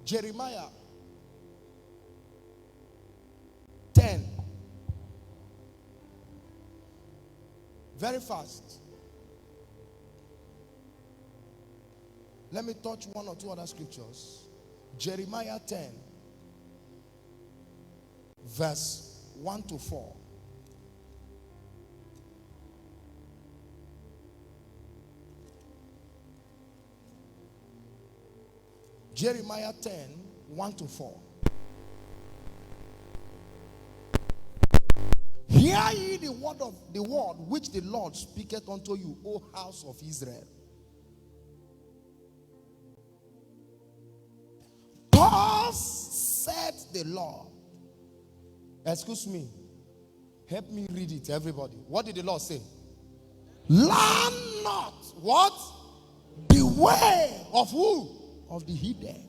Jeremiah 10. Very fast. Let me touch one or two other scriptures. Jeremiah 10, verse 1 to 4. Jeremiah 10, 1 to 4. Hear ye the word which the Lord speaketh unto you, O house of Israel. Thus said the Lord. Excuse me. Help me read it, everybody. What did the Lord say? Learn not what? The way of who? Of the hidden.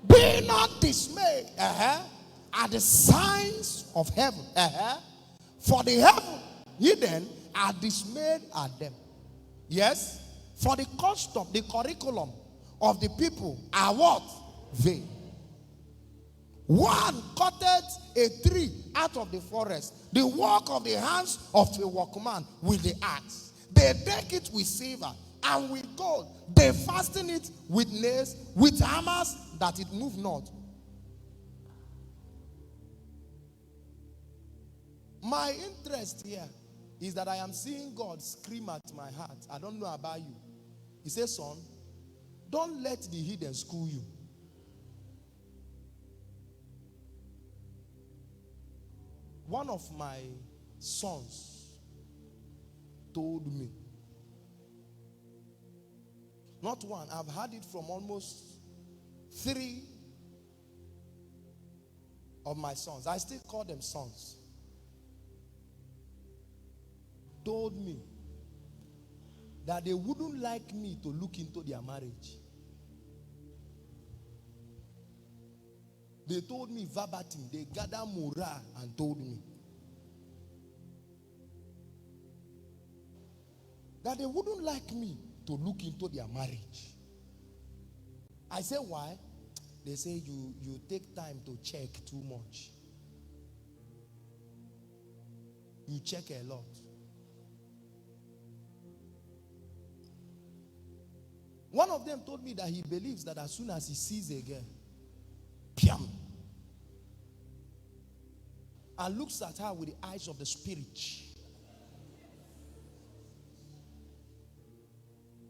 Be not dismayed at the signs of heaven. For the heaven hidden are dismayed at them. Yes? For the custom, the curriculum of the people are what? Vain. One cutteth a tree out of the forest, the work of the hands of a workman with the axe. They take it with silver and with gold. They fasten it with nails, with hammers, that it move not. My interest here is that I am seeing God scream at my heart. I don't know about you. He says, son, don't let the hidden school you. One of my sons told me, not one, I've heard it from almost 3 of my sons. I still call them sons. Told me that they wouldn't like me to look into their marriage. They told me verbatim, they gathered morale and told me that they wouldn't like me to look into their marriage. I said, why? They say you take time to check too much. You check a lot. One of them told me that he believes that as soon as he sees a girl, piam, and looks at her with the eyes of the spirit,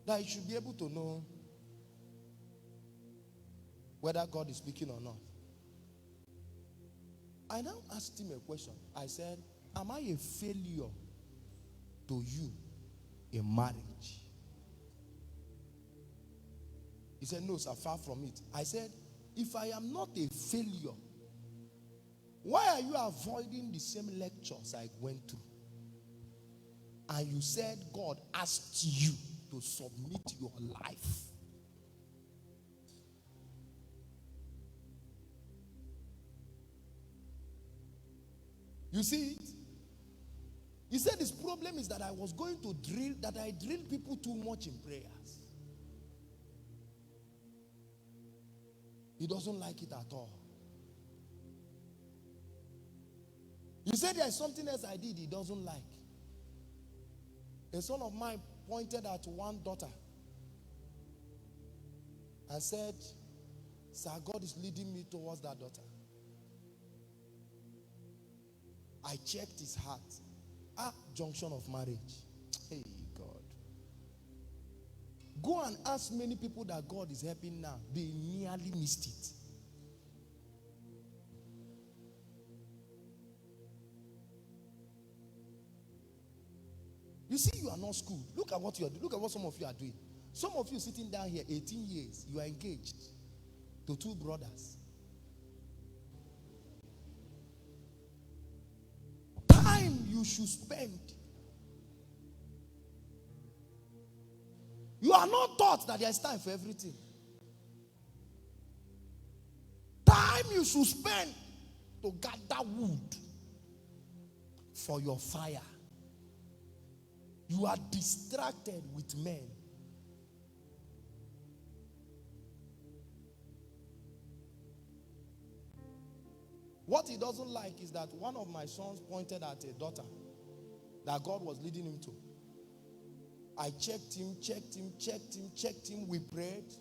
that he should be able to know whether God is speaking or not. I now asked him a question. I said, am I a failure to you in marriage? He said, no, sir, far from it. I said, if I am not a failure, why are you avoiding the same lectures I went through? And you said God asked you to submit your life. You see it? He said his problem is that I was going to I drill people too much in prayers. He doesn't like it at all. You said there's something else I did he doesn't like. A son of mine pointed at one daughter and said, sir, God is leading me towards that daughter. I checked his heart. Junction of marriage. Hey, God. Go and ask many people that God is helping now. They nearly missed it. You see, you are not schooled. Look at what you are doing. Look at what some of you are doing. Some of you sitting down here, 18 years, you are engaged to 2 brothers. Time you should spend. You are not taught that there is time for everything. Time you should spend to gather wood for your fire. You are distracted with men. What he doesn't like is that one of my sons pointed at a daughter that God was leading him to. I checked him. We prayed.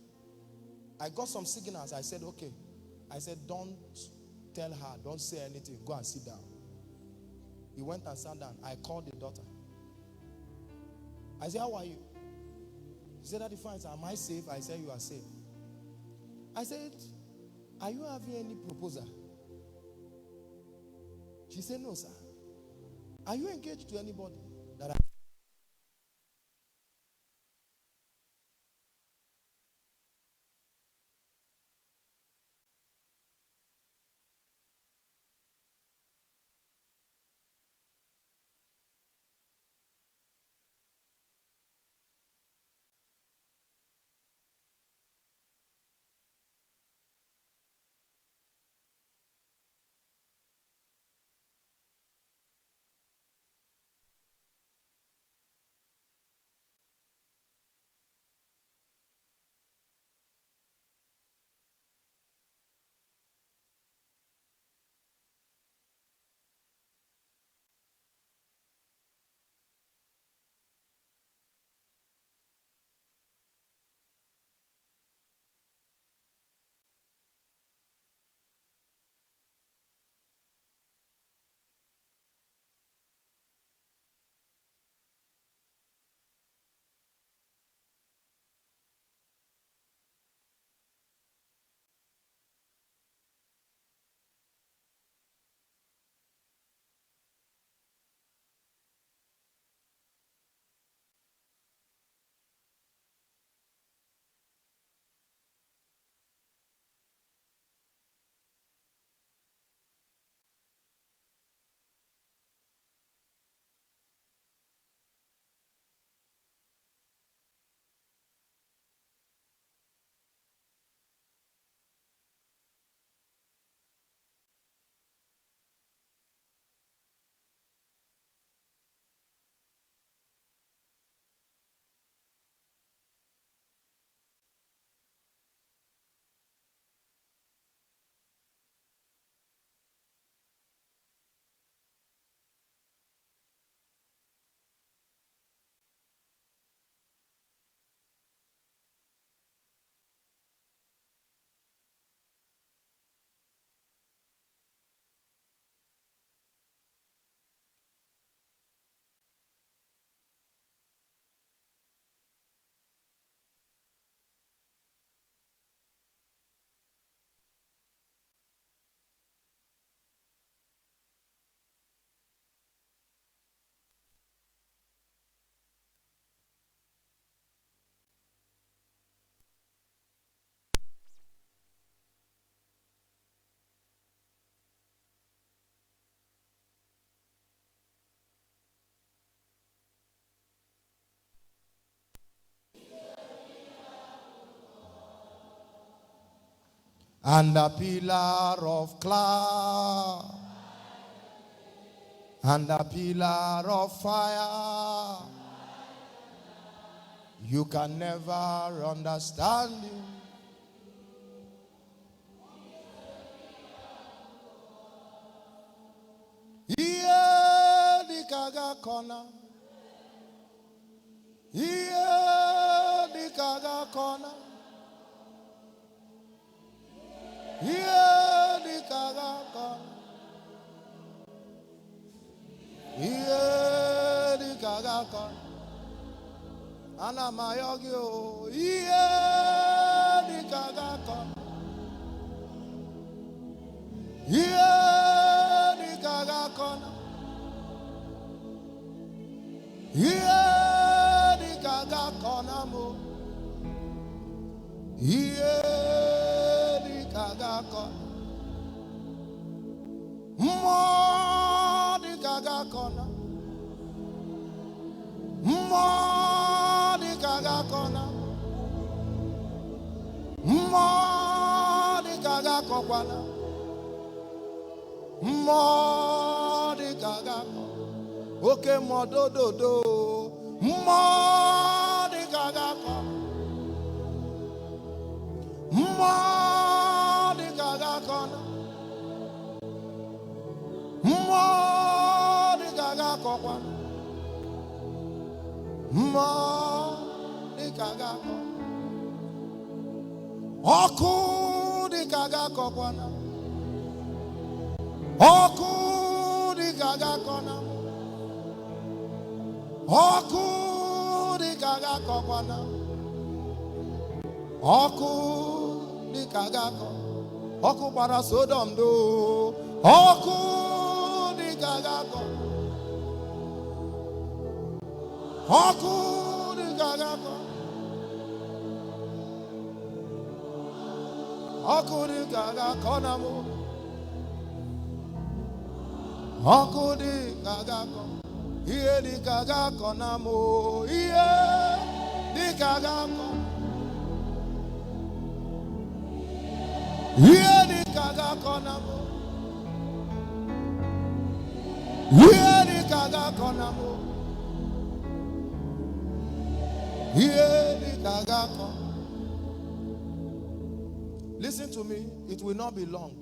I got some signals. I said, okay. I said, don't tell her. Don't say anything. Go and sit down. He went and sat down. I called the daughter. I said, how are you? She said, Daddy, fine. Am I safe? I said, you are safe. I said, are you having any proposal? She said, no, sir. Are you engaged to anybody? And a pillar of cloud, and a pillar of fire. You can never understand him. Iye di kaga kona, iye di kaga kona, iye di kaga kona, iye di kaga kona. Ana mayogyo, iye di kaga kona, iye di kaga kona. Iye di kaga kona mo, iye di kaga kona, mo di kaga kona, mo di kaga kona, mo di kaga kokwana, mo di kaga kona. Okay, mo do mo di kaga kona, mo di kaga kona, Ma di kaga ko. Oku di kaga ko kwana. Oku di kaga kona. Oku di kaga ko kwana. Oku di kaga ko. Oku para Sodom do. Oku di kaga ko. Oku di kaga ko. Oku di kaga ko na mo. Oku di kaga ko. Iye di kaga ko na mo. Iye di kaga ko. Iye di kaga ko na mo. Iye di kaga ko na mo. Iye di kaga ko. Listen to me, it will not be long.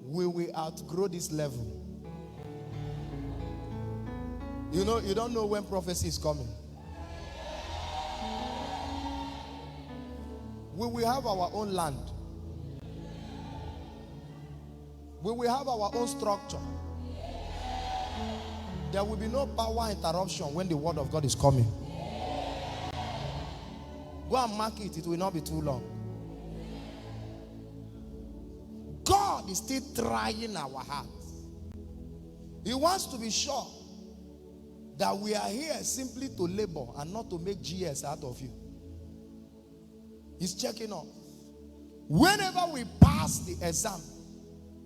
We will outgrow this level. You know, you don't know when prophecy is coming. We will have our own land. We will have our own structure. There will be no power interruption when the word of God is coming. Go and mark it, it will not be too long. God is still trying our hearts. He wants to be sure that we are here simply to labor and not to make GS out of you. He's checking up. Whenever we pass the exam,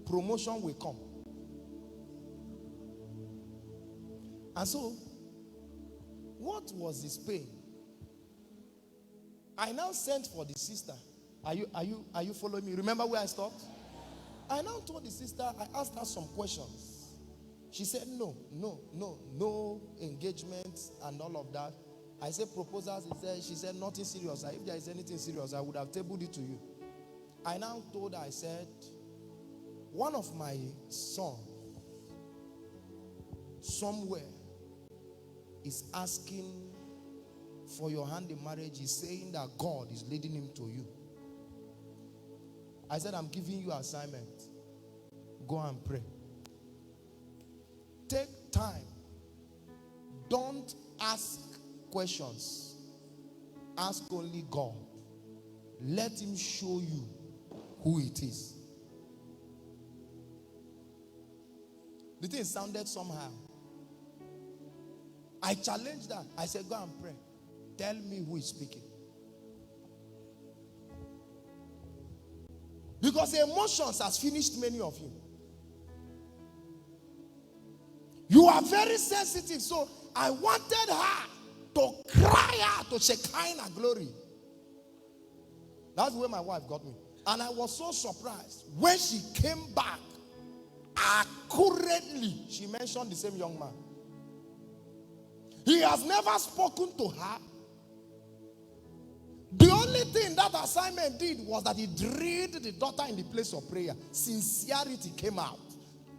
promotion will come. And so, what was his pain? I now sent for the sister. Are you following me? Remember where I stopped? I now told the sister, I asked her some questions. She said no engagement and all of that. I said proposals. She said nothing serious. If there is anything serious, I would have tabled it to you. I now told her, I said, one of my sons somewhere is asking for your hand in marriage. He's saying that God is leading him to you. I said, I'm giving you assignment. Go and pray. Take time. Don't ask questions. Ask only God. Let him show you who it is. The thing sounded somehow. I challenged that. I said, go and pray. Tell me who is speaking. Because the emotions has finished many of you. You are very sensitive. So I wanted her to cry out to Shekinah glory. That's where my wife got me. And I was so surprised. When she came back, accurately, she mentioned the same young man. He has never spoken to her. The only thing that assignment did was that he drilled the daughter in the place of prayer. Sincerity came out.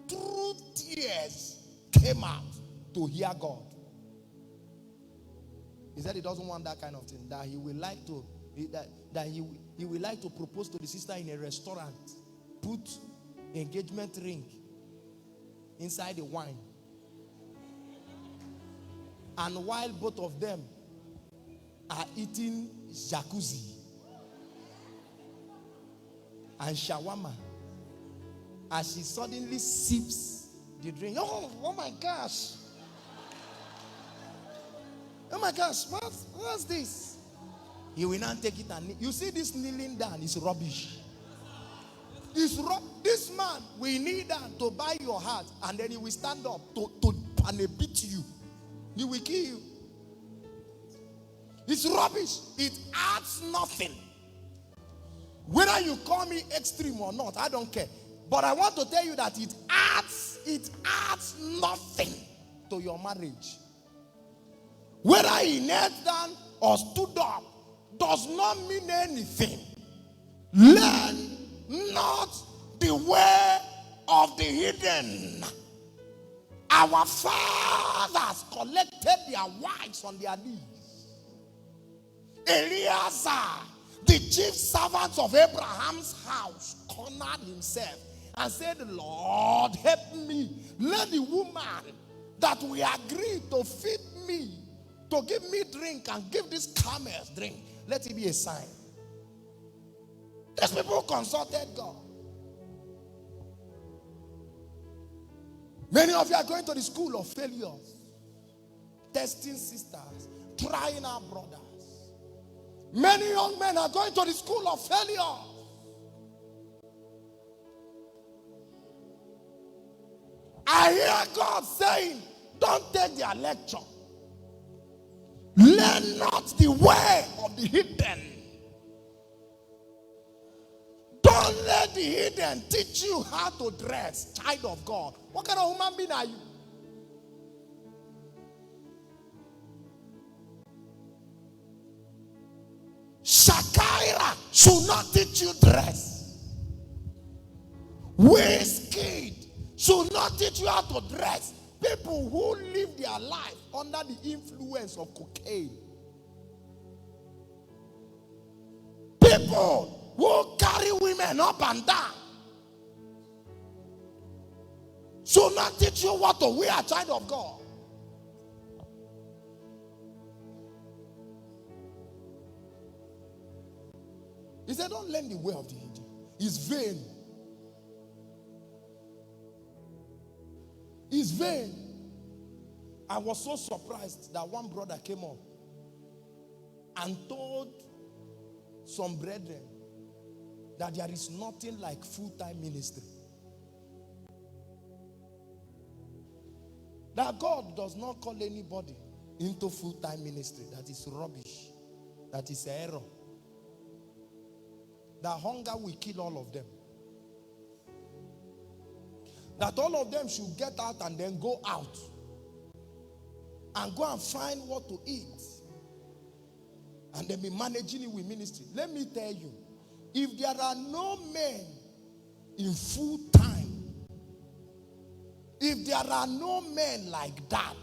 True tears came out to hear God. He said he doesn't want that kind of thing. That he will like to he will like to propose to the sister in a restaurant. Put engagement ring inside the wine. And while both of them are eating jacuzzi and shawarma, as she suddenly sips the drink, oh my gosh, oh my gosh, what's this? He will not take it and you see this kneeling down is rubbish. This man will kneel down to buy your heart, and then he will stand up to beat you. He will kill you. It's rubbish. It adds nothing. Whether you call me extreme or not, I don't care. But I want to tell you that it adds nothing to your marriage. Whether he knelt down or stood up does not mean anything. Learn not the way of the hidden. Our fathers collected their wives on their knees. Eliezer, the chief servant of Abraham's house, cornered himself and said, Lord, help me. Let the woman that we agreed to feed me, to give me drink and give these camels drink, let it be a sign. These people consulted God. Many of you are going to the school of failures, testing sisters, trying our brothers. Many young men are going to the school of failure. I hear God saying, don't take their lecture. Learn not the way of the hidden. Don't let the hidden teach you how to dress, child of God. What kind of human being are you? Shakira should not teach you dress. Whiskey should not teach you how to dress. People who live their life under the influence of cocaine. People who carry women up and down should not teach you what to wear, child of God. He said, don't learn the way of the hidden. It's vain. It's vain. I was so surprised that one brother came up and told some brethren that there is nothing like full-time ministry. That God does not call anybody into full-time ministry. That is rubbish. That is error. That hunger will kill all of them. That all of them should get out and then go out and go and find what to eat and then be managing it with ministry. Let me tell you, if there are no men in full time, if there are no men like that,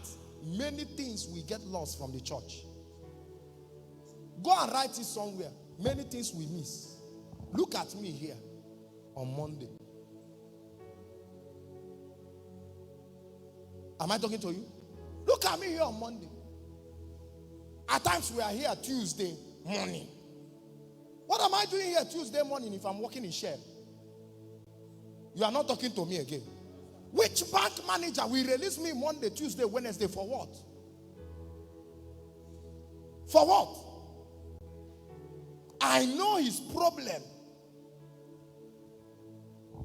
many things will get lost from the church. Go and write it somewhere. Many things we miss. Look at me here on Monday. Am I talking to you? Look at me here on Monday. At times we are here Tuesday morning. What am I doing here Tuesday morning if I'm working in Shell? You are not talking to me again. Which bank manager will release me Monday, Tuesday, Wednesday for what? For what? I know his problem.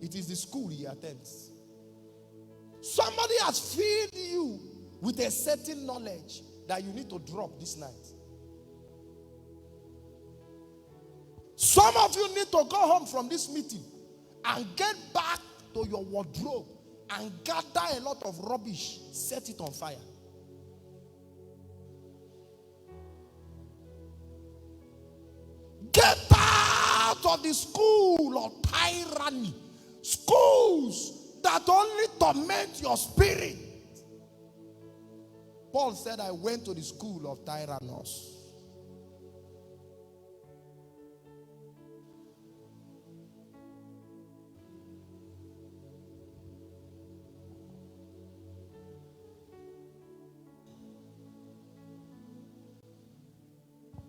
It is the school he attends. Somebody has filled you with a certain knowledge that you need to drop this night. Some of you need to go home from this meeting and get back to your wardrobe and gather a lot of rubbish, set it on fire. Get out of the school of tyranny. Schools that only torment your spirit. Paul said, I went to the school of Tyrannus.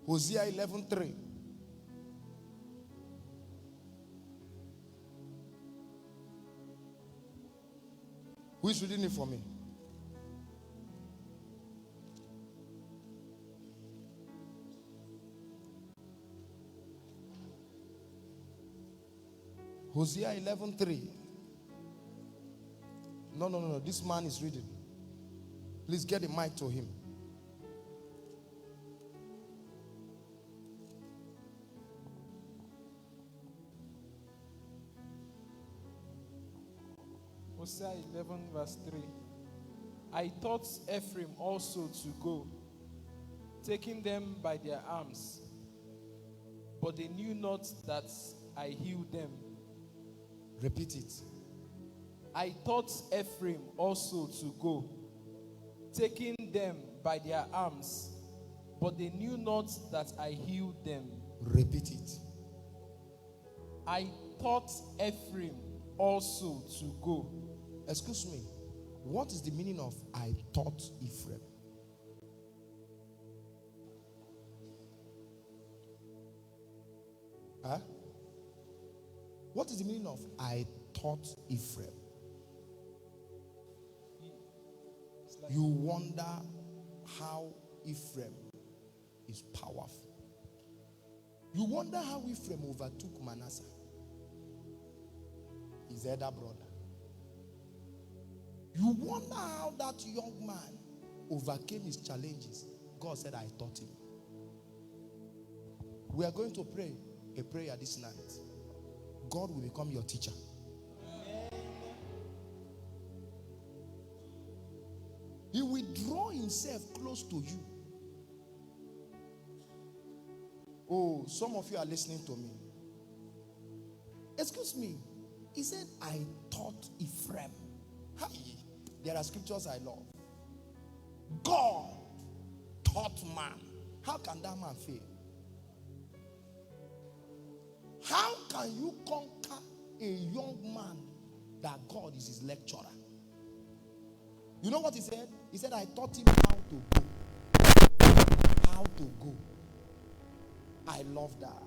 Hosea 11:3. Who is reading it for me? Hosea 11:3. No. This man is reading. Please get the mic to him. Hosea 11 verse 3. I taught Ephraim also to go, taking them by their arms, but they knew not that I healed them. Repeat it. I taught Ephraim also to go, taking them by their arms, but they knew not that I healed them. Repeat it. I taught Ephraim also to go. Excuse me. What is the meaning of I taught Ephraim? Huh? What is the meaning of I taught Ephraim? You wonder how Ephraim is powerful. You wonder how Ephraim overtook Manasseh, his elder brother. You wonder how that young man overcame his challenges. God said, I taught him. We are going to pray a prayer this night. God will become your teacher. He will draw himself close to you. Oh, some of you are listening to me. Excuse me. He said, I taught Ephraim. Hi. There are scriptures I love. God taught man. How can that man fail? How can you conquer a young man that God is his lecturer? You know what he said? He said, I taught him how to go. How to go. I love that.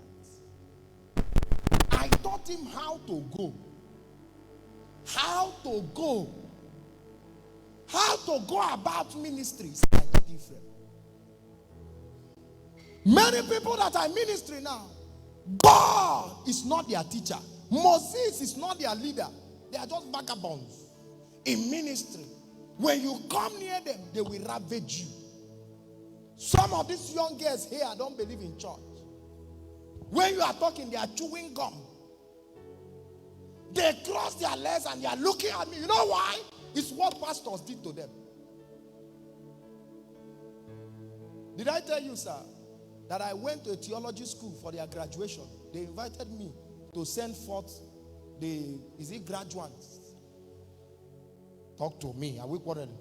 I taught him how to go. How to go. How to go about ministries. I taught Ephraim. Many people that are ministry now, God is not their teacher. Moses is not their leader. They are just vagabonds in ministry. When you come near them, they will ravage you. Some of these young girls here don't believe in church. When you are talking, they are chewing gum. They cross their legs and they are looking at me. You know why? It's what pastors did to them. Did I tell you, sir, that I went to a theology school for their graduation? They invited me to send forth the, graduates? Talk to me. Are we quarreling?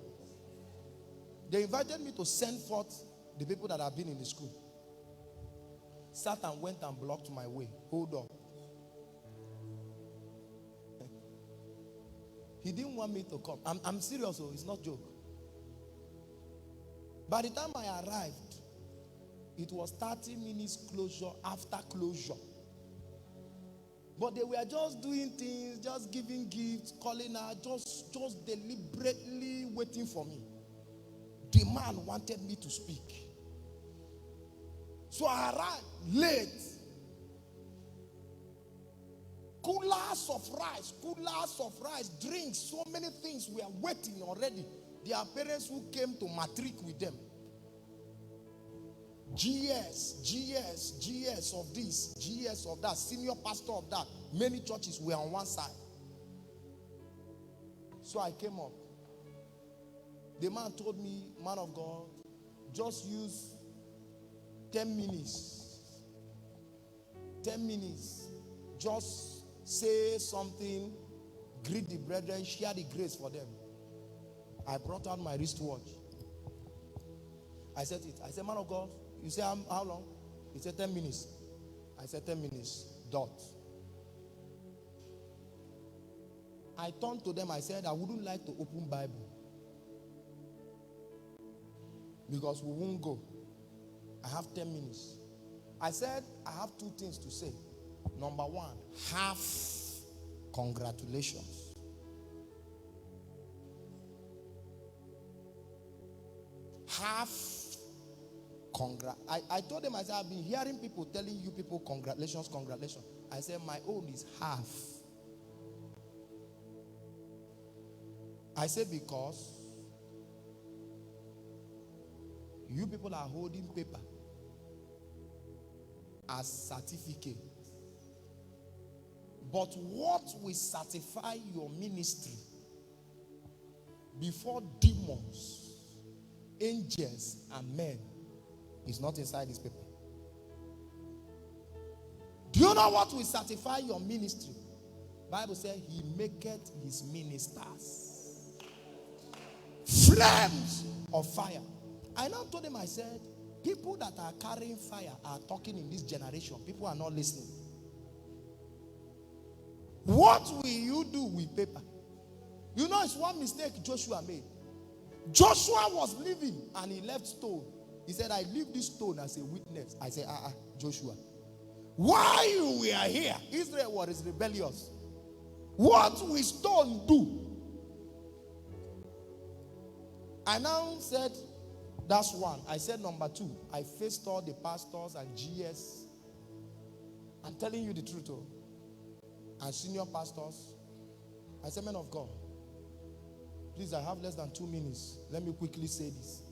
They invited me to send forth the people that have been in the school. Satan went and blocked my way. Hold up. He didn't want me to come. I'm serious, so it's not joke. By the time I arrived, it was 30 minutes closure after closure. But they were just doing things, just giving gifts, calling her, just deliberately waiting for me. The man wanted me to speak. So I arrived late. Coolers of rice, drinks, so many things were waiting already. Their parents who came to matric with them. GS of this, GS of that, senior pastor of that. Many churches were on one side. So I came up. The man told me, man of God, just use 10 minutes. 10 minutes. Just say something, greet the brethren, share the grace for them. I brought out my wristwatch. I said, man of God, you say how long? He said 10 minutes. I said 10 minutes, dot. I turned to them, I said, I wouldn't like to open Bible. Because we won't go. I have 10 minutes. I said, I have two things to say. Number one, half congratulations. Half I told them, I said, I've been hearing people telling you people congratulations. I said, my own is half. I said, because you people are holding paper as certificate. But what will certify your ministry before demons, angels, and men is not inside this paper? Do you know what will certify your ministry Bible says he maketh his ministers flames of fire. I now told him, I said, people that are carrying fire are talking in this generation. People are not listening. What will you do with paper? You know, it's one mistake Joshua made. Joshua was living and he left stone. He said, I leave this stone as a witness. I said, Joshua, while you were here, Israel was rebellious. What will stone do? I now said, that's one. I said, number two, I faced all the pastors and GS. I'm telling you the truth, and senior pastors. I said, men of God, please, I have less than 2 minutes. Let me quickly say this.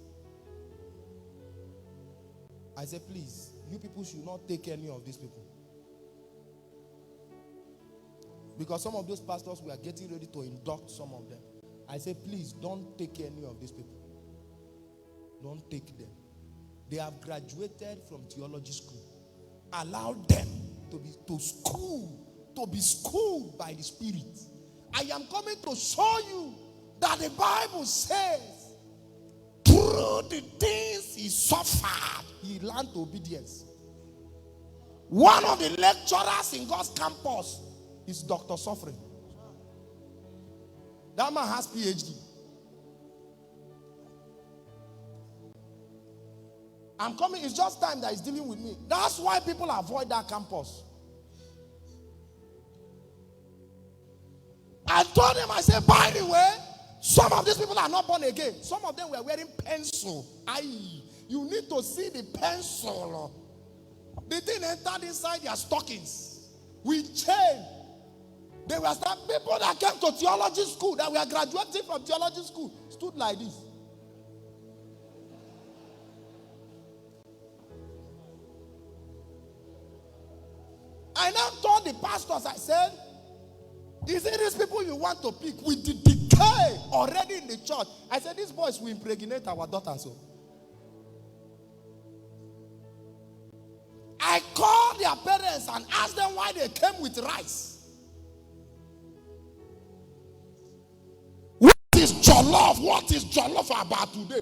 I said, please, you people should not take any of these people. Because some of those pastors, we are getting ready to induct some of them. I said, please, don't take any of these people. Don't take them. They have graduated from theology school. Allow them to be schooled by the Spirit. I am coming to show you that the Bible says, through the things he suffered, he learned obedience. One of the lecturers in God's campus is Dr. Suffering. That man has PhD. I'm coming, it's just time that he's dealing with me. That's why people avoid that campus. I told him, I said, by the way, some of these people are not born again. Some of them were wearing pencil. You need to see the pencil. The thing entered inside their stockings with chain. They were some people that came to theology school, that were graduating from theology school, stood like this. I now told the pastors, I said, is it these people you want to pick with the decay already in the church? I said, these boys will impregnate our daughters. So I called their parents and asked them why they came with rice. What is jollof? What is jollof about today?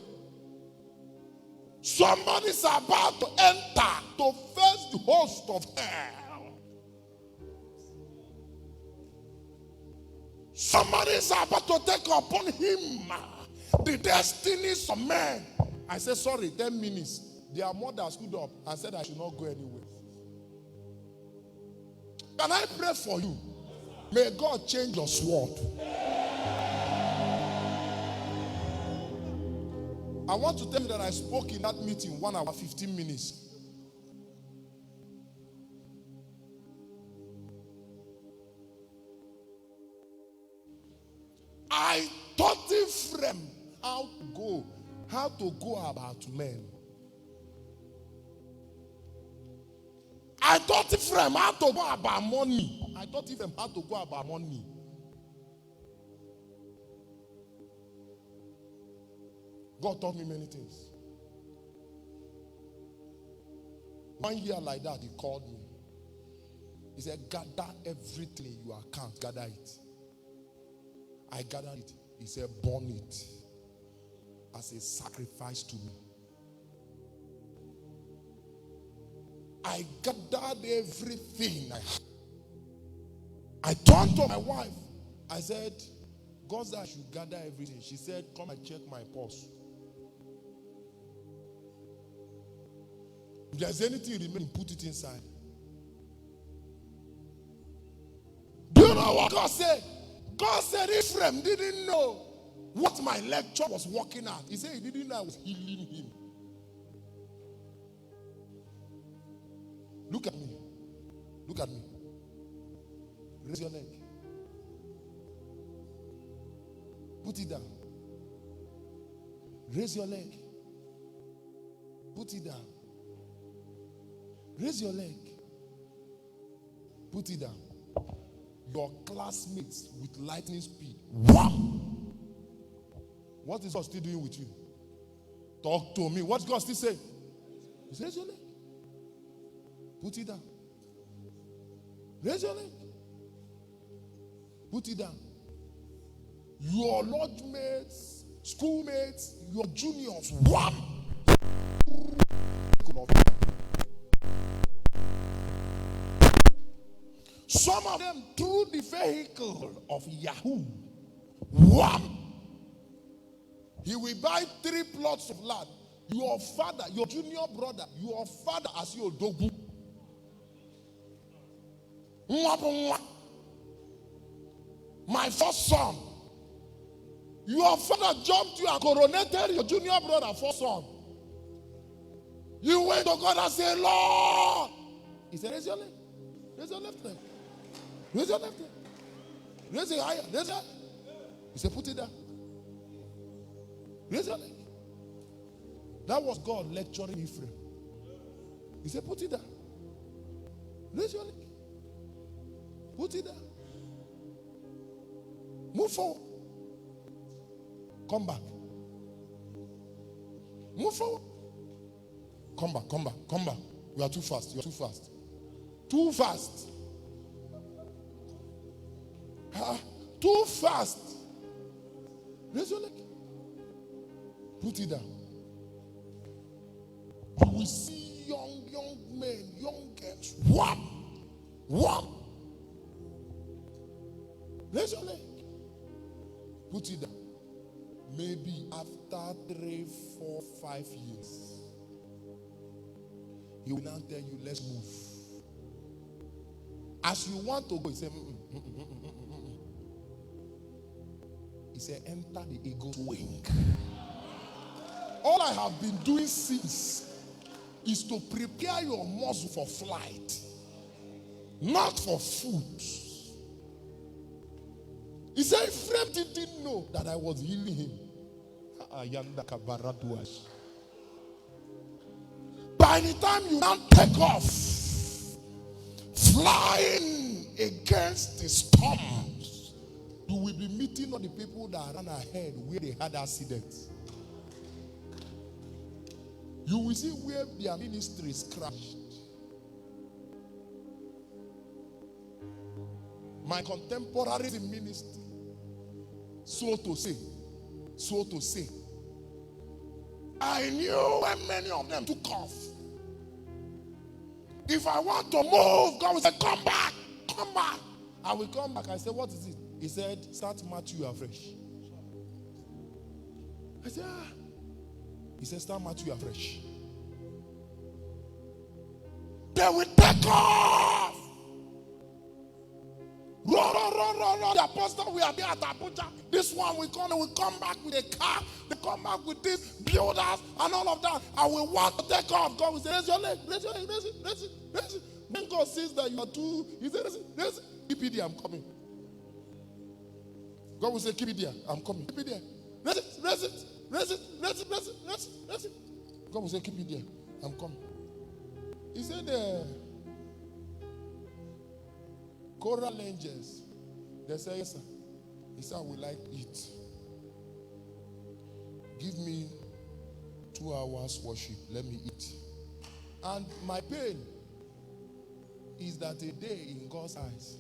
Somebody's about to enter to face the host of hell. Somebody is about to take upon him the destinies of men. I said, sorry, 10 minutes. Their mother stood up and said I should not go anywhere. Can I pray for you? May God change your sword. I want to tell you that I spoke in that meeting 1 hour 15 minutes. I taught Ephraim how to go about men. I taught Ephraim how to go about money. I taught Ephraim how to go about money. God taught me many things. 1 year like that, he called me. He said, gather everything in your account. Gather it. I gathered it. He said, burn it as a sacrifice to me. I gathered everything. I turned to my wife. I said, God said I should gather everything. She said, come and check my purse. If there's anything remaining, put it inside. Do you know what God said? God said Ephraim didn't know what my lecture was working at. He said he didn't know I was healing him. Look at me. Look at me. Raise your leg. Put it down. Raise your leg. Put it down. Raise your leg. Put it down. Your classmates with lightning speed. Wow! What is God still doing with you? Talk to me. What's God still saying? He says, raise your leg. Put it down. Raise your leg. Put it down. Your lodge mates, schoolmates, your juniors, one. Some of them through the vehicle of Yahoo. One. He will buy 3 plots of land. Your father, your junior brother, your father as your dogu. My first son. Your father jumped you and coronated your junior brother first son. You went to God and said, Lord. He said, raise your leg. Raise your left leg. Raise your left leg. Raise it higher. Raise it higher. He said, put it down. Raise your leg. That was God lecturing Ephraim. He said, put it down. Raise your leg. Put it down. Move forward. Come back. Move forward. Come back, come back, come back. You are too fast. You are too fast. Too fast. Too fast. Raise your leg. Put it down. You will see young men, young girls. One. Raise your leg. Put it down. Maybe after 3, 4, 5 years, he will now tell you, let's move. As you want to go, he said, He said, enter the eagle's wing. All I have been doing since is to prepare your muscle for flight, not for food. He said, Ephraim didn't know that I was healing him. By the time you now take off, flying against the storms, you will be meeting all the people that ran ahead where they had accidents. You will see where their ministries crashed. My contemporaries in ministry, so to say, I knew when many of them took off. If I want to move, God will say, come back. I will come back. I said, what is it? He said, start Matthew afresh. I said, He said, start Matthew afresh. They will take off. Run. The apostle will be at Abuja. This one will come back with a car. They come back with these builders and all of that. I will want to take off. God will say, raise your leg. Raise it. When God sees that you are too, he says, raise it. Keep it there, I'm coming. God will say, keep it there, I'm coming. Keep it there. Raise it. God will say, keep it there, I'm coming. He said, coral angels. They say, yes, sir. He said, I would like it. Give me 2 hours worship. Let me eat. And my pain is that a day in God's eyes.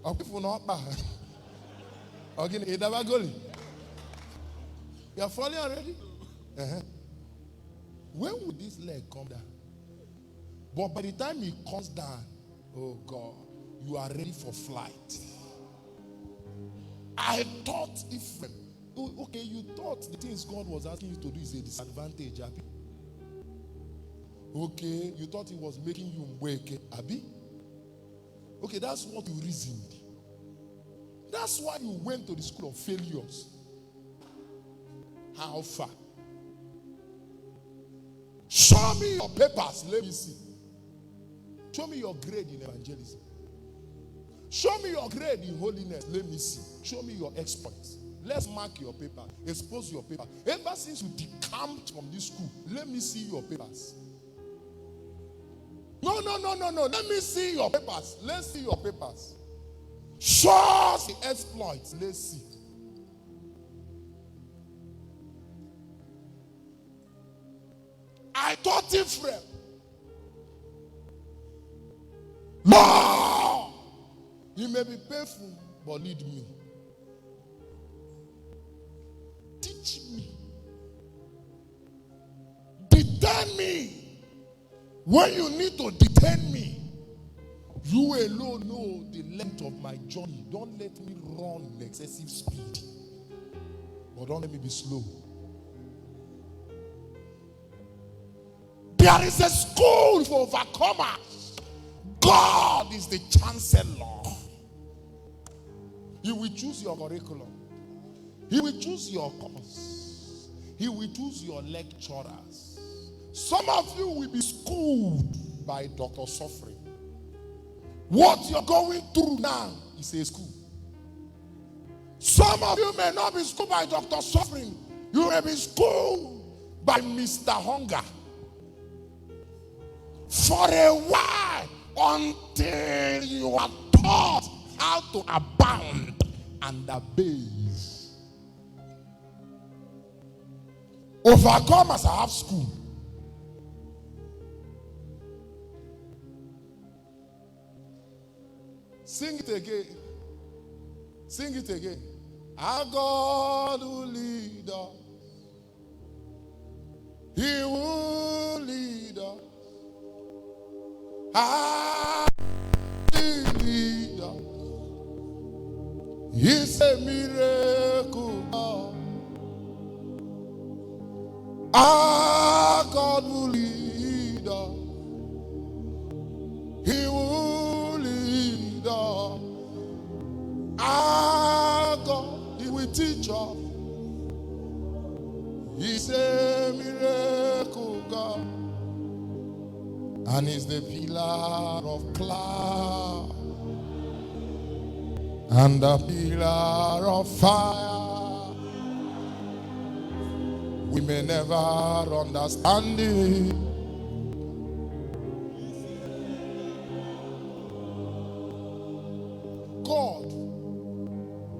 Are people not bad? Again, you are falling already? When will this leg come down? But by the time it comes down, oh God, you are ready for flight. I thought Ephraim, okay, you thought the things God was asking you to do is a disadvantage, Abi. Okay, you thought He was making you wake, Abi. Okay, that's what you reasoned. That's why you went to the school of failures. How far? Show me your papers, let me see. Show me your grade in evangelism. Show me your grade in holiness, let me see. Show me your exploits. Let's mark your paper, expose your paper. Ever since you decamped from this school, let me see your papers. No. Let me see your papers. Let's see your papers. Show us the exploits. Let's see. I taught Ephraim. More. It may be painful, but lead me. Teach me. Detain me. When you need to detain me, you alone know the length of my journey. Don't let me run in excessive speed. But don't let me be slow. There is a school for overcomers. God is the chancellor. He will choose your curriculum. He will choose your course. He will choose your lecturers. Some of you will be schooled by Dr. Suffering. What you're going through now is a school. Some of you may not be schooled by Dr. Suffering. You may be schooled by Mr. Hunger. For a while, until you are taught how to abound and abase. Overcomers have school. Sing it again. Sing it again. Our God will lead us. He will lead us. Our leader. He's a miracle God. Our God will lead us. He will lead us. Our God, He will teach us. He's a miracle God. And He's the pillar of cloud and the pillar of fire. We may never understand it.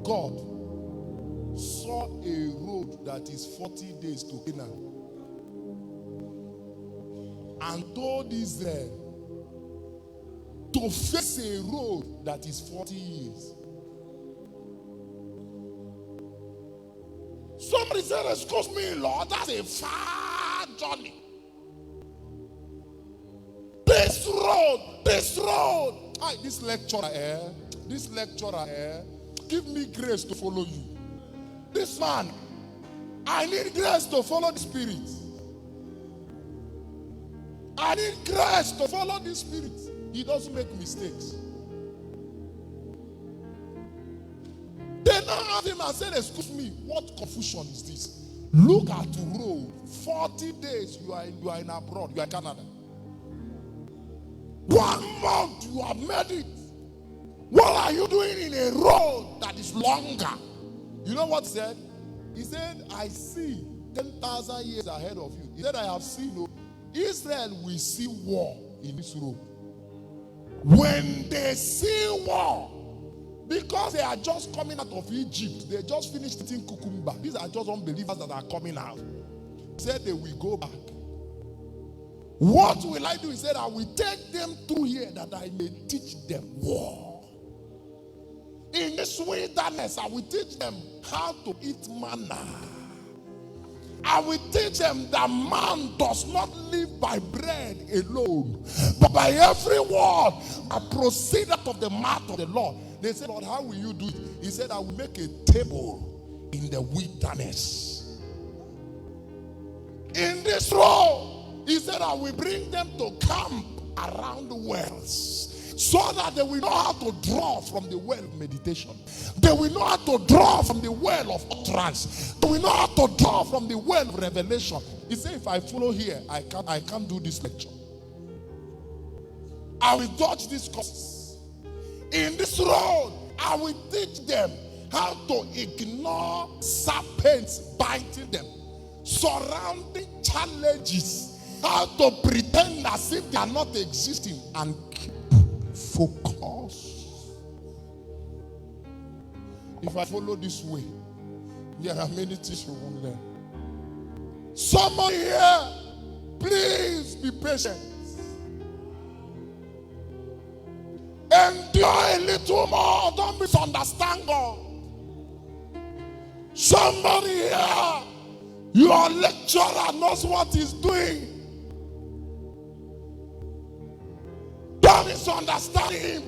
God saw a road that is 40 days to Canaan and told Israel to face a road that is 40 years. Somebody said, excuse me, Lord, that's a far journey. This road. This lecturer here, give me grace to follow you. This man, I need grace to follow the Spirit. I need grace to follow the Spirit. He doesn't make mistakes. They now asked him and said, excuse me, what confusion is this? Look at the road. 40 days you are in abroad, you are in Canada. 1 month you have made it. What are you doing in a road that is longer? You know what he said? He said, I see 10,000 years ahead of you. He said, I have seen Israel will see war in this road. When they see war, because they are just coming out of Egypt, they just finished eating cucumber. These are just unbelievers that are coming out. He said they will go back. What will I do? He said, I will take them through here that I may teach them war. In this wilderness, I will teach them how to eat manna. I will teach them that man does not live by bread alone, but by every word that proceeds out of the mouth of the Lord. They said, Lord, how will you do it? He said, I will make a table in the wilderness. In this road, he said, I will bring them to camp around the wells, so that they will know how to draw from the well of meditation. They will know how to draw from the well of utterance. They will know how to draw from the well of revelation. He said, if I follow here, I can't do this lecture. I will dodge these courses. In this road, I will teach them how to ignore serpents biting them, surrounding challenges, how to pretend as if they are not existing, and keep focus. If I follow this way, there are many things you won't learn. Somebody here, please be patient. Endure a little more. Don't misunderstand God. Somebody here, your lecturer knows what he's doing. Don't misunderstand him.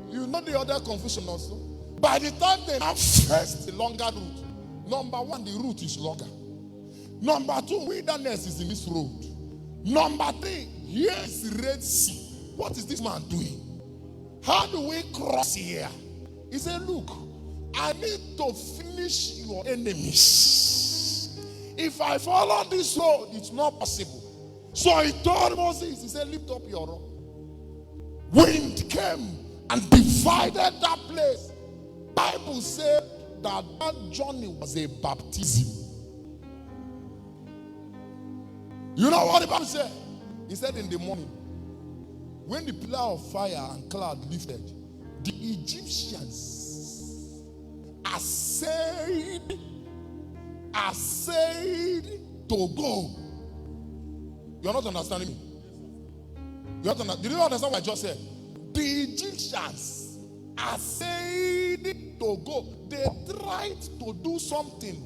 You know the other confusion also. By the time they have first the longer route, number one, the route is longer. Number two, wilderness is in this road. Number three, here is the Red Sea. What is this man doing? How do we cross here? He said, look, I need to finish your enemies. If I follow this road, it's not possible. So he told Moses, he said, lift up your rod. Wind came and divided that place. Bible said that journey was a baptism. You know what the Bible said? He said in the morning, when the pillar of fire and cloud lifted, the Egyptians essayed to go. You're not understanding me? Did you understand what I just said? The Egyptians essayed to go. They tried to do something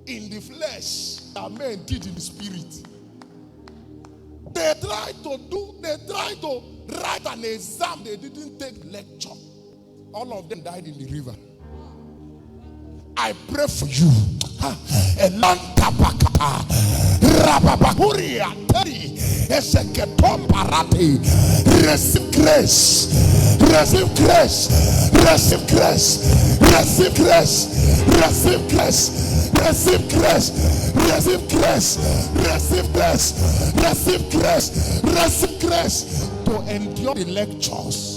in the flesh that men did in the spirit. They tried to write an exam. They didn't take lecture. All of them died in the river. I pray for you. Receive grace. Receive grace. Receive grace. Receive grace. Receive grace. Receive grace. Receive grace. Receive grace. Receive grace. Receive grace to endure the lectures.